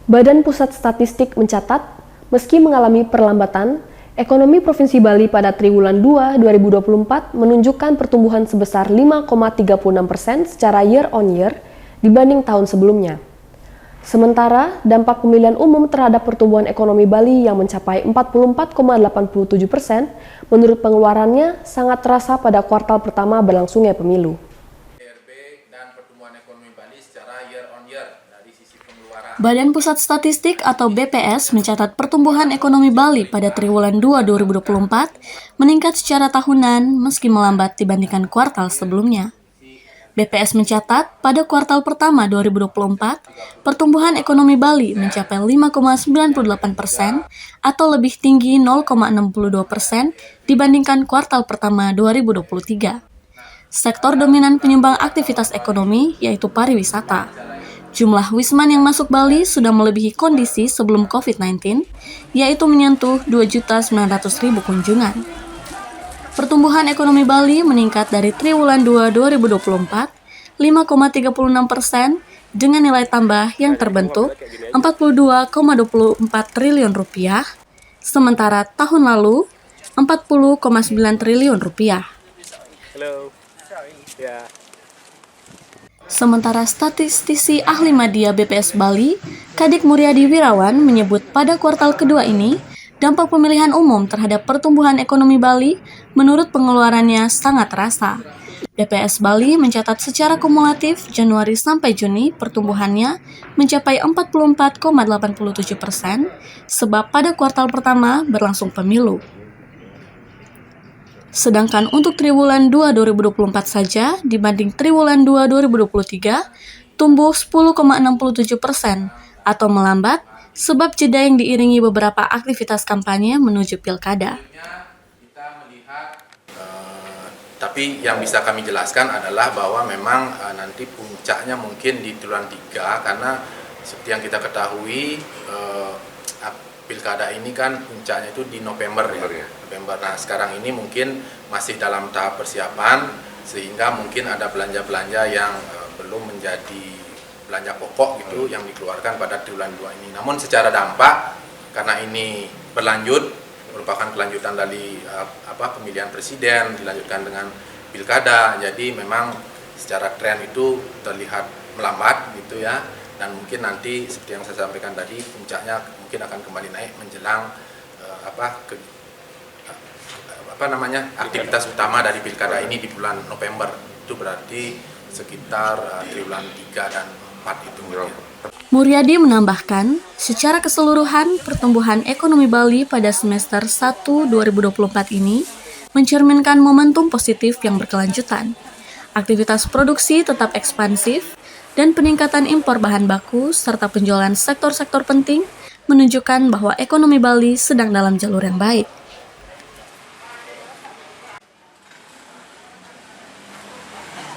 Badan Pusat Statistik mencatat, meski mengalami perlambatan, ekonomi Provinsi Bali pada triwulan 2 2024 menunjukkan pertumbuhan sebesar 5,36% secara year-on-year dibanding tahun sebelumnya. Sementara, dampak pemilihan umum terhadap pertumbuhan ekonomi Bali yang mencapai 44,87% menurut pengeluarannya sangat terasa pada kuartal pertama berlangsungnya pemilu. Badan Pusat Statistik atau BPS mencatat pertumbuhan ekonomi Bali pada triwulan 2 2024 meningkat secara tahunan meski melambat dibandingkan kuartal sebelumnya. BPS mencatat pada kuartal pertama 2024, pertumbuhan ekonomi Bali mencapai 5,98% atau lebih tinggi 0,62% dibandingkan kuartal pertama 2023. Sektor dominan penyumbang aktivitas ekonomi yaitu pariwisata. Jumlah wisman yang masuk Bali sudah melebihi kondisi sebelum COVID-19, yaitu menyentuh 2.900.000 kunjungan. Pertumbuhan ekonomi Bali meningkat dari triwulan 2 2024, 5,36% dengan nilai tambah yang terbentuk 42,24 triliun rupiah, sementara tahun lalu 40,9 triliun rupiah. Sementara statistisi ahli media BPS Bali, Kadek Muryadi Wirawan menyebut pada kuartal kedua ini, dampak pemilihan umum terhadap pertumbuhan ekonomi Bali menurut pengeluarannya sangat terasa. BPS Bali mencatat secara kumulatif Januari sampai Juni pertumbuhannya mencapai 44,87% sebab pada kuartal pertama berlangsung pemilu. Sedangkan untuk triwulan 2 2024 saja dibanding triwulan 2 2023 tumbuh 10,67% atau melambat sebab jeda yang diiringi beberapa aktivitas kampanye menuju pilkada. Tapi yang bisa kami jelaskan adalah bahwa memang nanti puncaknya mungkin di triwulan 3 karena seperti yang kita ketahui pilkada ini kan puncaknya itu di November ya. November. Nah sekarang ini mungkin masih dalam tahap persiapan sehingga mungkin ada belanja-belanja yang belum menjadi belanja pokok gitu yang dikeluarkan pada triwulan 2 ini. Namun secara dampak karena ini berlanjut merupakan kelanjutan dari pemilihan presiden dilanjutkan dengan pilkada. Jadi memang secara tren itu terlihat melambat gitu ya. Dan mungkin nanti seperti yang saya sampaikan tadi puncaknya mungkin akan kembali naik menjelang aktivitas utama dari pilkada ini di bulan November. Itu berarti sekitar triwulan 3 dan 4 itu. Muryadi menambahkan, secara keseluruhan pertumbuhan ekonomi Bali pada semester 1 2024 ini mencerminkan momentum positif yang berkelanjutan. Aktivitas produksi tetap ekspansif dan peningkatan impor bahan baku serta penjualan sektor-sektor penting menunjukkan bahwa ekonomi Bali sedang dalam jalur yang baik.